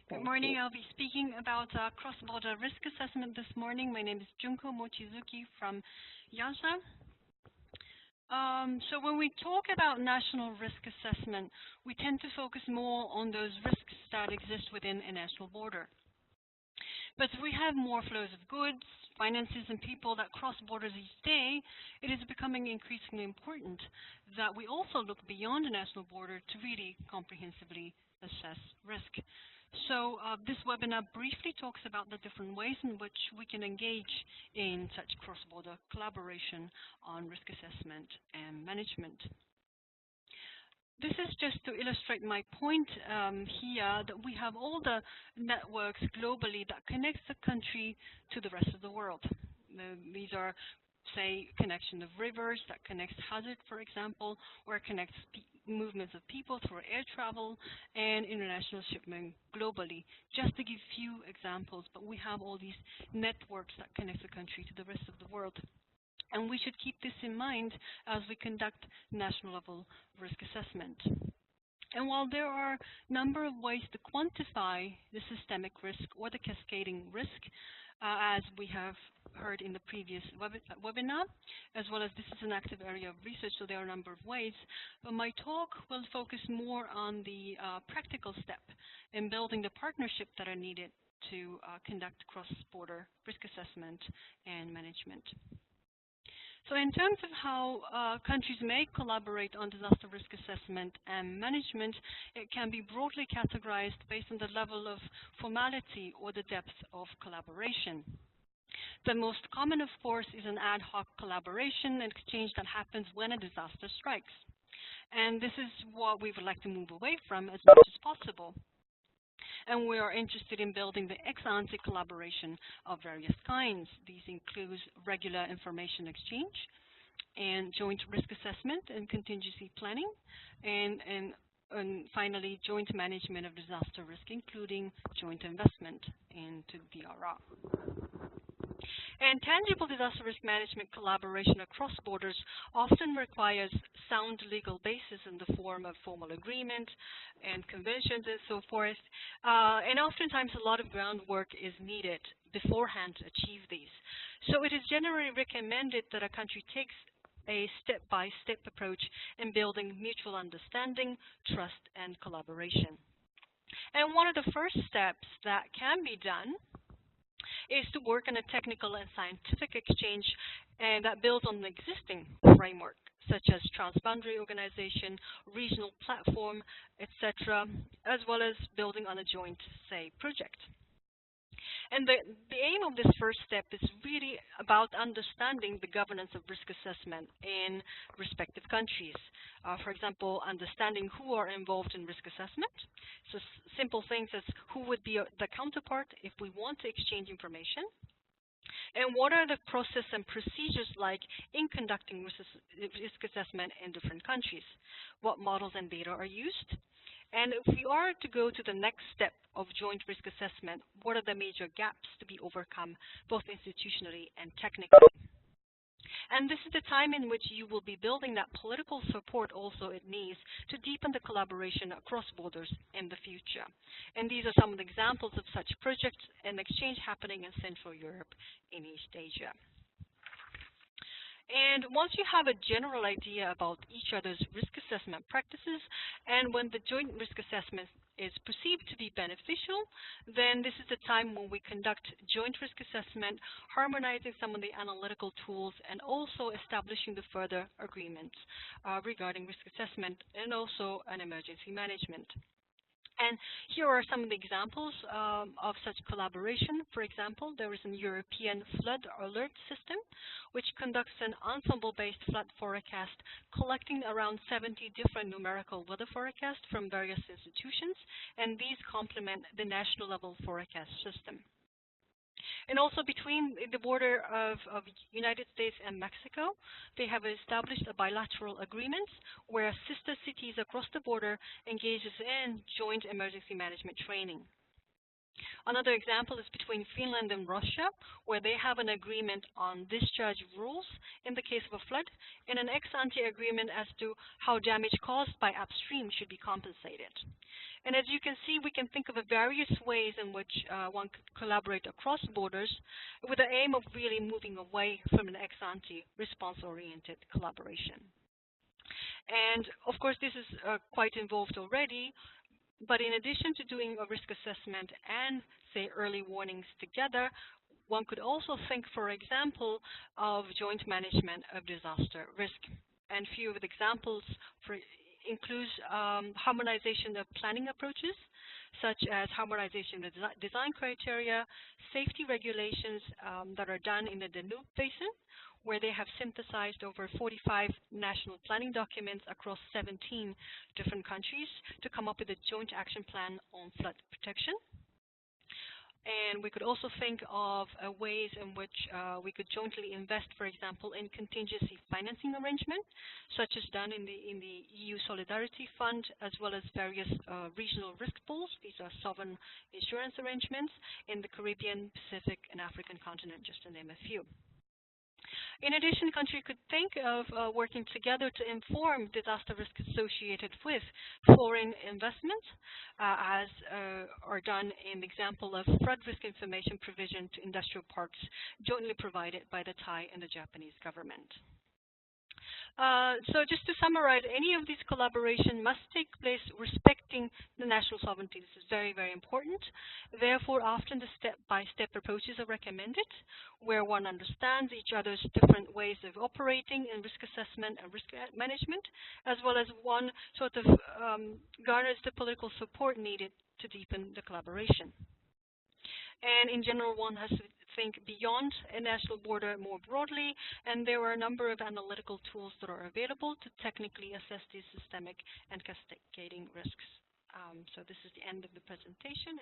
Good Thank morning. you. I'll be speaking about cross-border risk assessment this morning. My name is Junko Mochizuki from IIASA. So when we talk about national risk assessment, we tend to focus more on those risks that exist within a national border. But we have more flows of goods, finances, and people that cross borders each day. It is becoming increasingly important that we also look beyond the national border to really comprehensively assess risk. So this webinar briefly talks about the different ways in which we can engage in such cross-border collaboration on risk assessment and management. This is just to illustrate my point here that we have all the networks globally that connects the country to the rest of the world. These are, say, connection of rivers that connects hazard, for example, or connects movements of people through air travel and international shipment globally. Just to give few examples, but we have all these networks that connect the country to the rest of the world. And we should keep this in mind as we conduct national level risk assessment. And while there are a number of ways to quantify the systemic risk or the cascading risk, as we have heard in the previous webinar, as well as this is an active area of research, so there are a number of ways. But my talk will focus more on the practical step in building the partnership that are needed to conduct cross-border risk assessment and management. So in terms of how countries may collaborate on disaster risk assessment and management, it can be broadly categorized based on the level of formality or the depth of collaboration. The most common, of course, is an ad hoc collaboration and exchange that happens when a disaster strikes. And this is what we would like to move away from as much as possible. And we are interested in building the ex-ante collaboration of various kinds. These include regular information exchange and joint risk assessment and contingency planning, and finally, joint management of disaster risk, including joint investment into DRR. And tangible disaster risk management collaboration across borders often requires sound legal basis in the form of formal agreement and conventions and so forth. And oftentimes a lot of groundwork is needed beforehand to achieve these. So it is generally recommended that a country takes a step-by-step approach in building mutual understanding, trust, and collaboration. And one of the first steps that can be done is to work on a technical and scientific exchange and that builds on the existing framework, such as transboundary organization, regional platform, etc., as well as building on a joint, say, project. And the aim of this first step is really about understanding the governance of risk assessment in respective countries. For example, understanding who are involved in risk assessment. So simple things as who would be the counterpart if we want to exchange information. And what are the process and procedures like in conducting risk assessment in different countries? What models and data are used? And if we are to go to the next step of joint risk assessment, what are the major gaps to be overcome, both institutionally and technically? And this is the time in which you will be building that political support also it needs to deepen the collaboration across borders in the future. And these are some of the examples of such projects and exchange happening in Central Europe and East Asia. And once you have a general idea about each other's risk assessment practices, and when the joint risk assessment is perceived to be beneficial, then this is the time when we conduct joint risk assessment, harmonizing some of the analytical tools, and also establishing the further agreements regarding risk assessment and also an emergency management. And here are some of the examples of such collaboration. For example, there is a European flood alert system, which conducts an ensemble-based flood forecast, collecting around 70 different numerical weather forecasts from various institutions, and these complement the national level forecast system. And also between the border of United States and Mexico, they have established a bilateral agreement where sister cities across the border engages in joint emergency management training. Another example is between Finland and Russia, where they have an agreement on discharge rules in the case of a flood, and an ex-ante agreement as to how damage caused by upstream should be compensated. And as you can see, we can think of various ways in which one could collaborate across borders with the aim of really moving away from an ex-ante response-oriented collaboration. And of course, this is quite involved already. But in addition to doing a risk assessment and, say, early warnings together, one could also think, for example, of joint management of disaster risk. And a few of the examples includes harmonization of planning approaches, such as harmonization of design criteria, safety regulations that are done in the Danube Basin, where they have synthesized over 45 national planning documents across 17 different countries to come up with a joint action plan on flood protection. And we could also think of ways in which we could jointly invest, for example, in contingency financing arrangement, such as done in the EU Solidarity Fund, as well as various regional risk pools. These are sovereign insurance arrangements in the Caribbean, Pacific, and African continent, just to name a few. In addition, the country could think of working together to inform disaster risk associated with foreign investments, as are done in the example of flood risk information provision to industrial parks jointly provided by the Thai and the Japanese government. So just to summarize, any of these collaboration must take place respecting the national sovereignty. This is very, very important. Therefore, often the step-by-step approaches are recommended, where one understands each other's different ways of operating in risk assessment and risk management, as well as one sort of garners the political support needed to deepen the collaboration. And in general, one has to think beyond a national border more broadly, and there are a number of analytical tools that are available to technically assess these systemic and cascading risks. So this is the end of the presentation.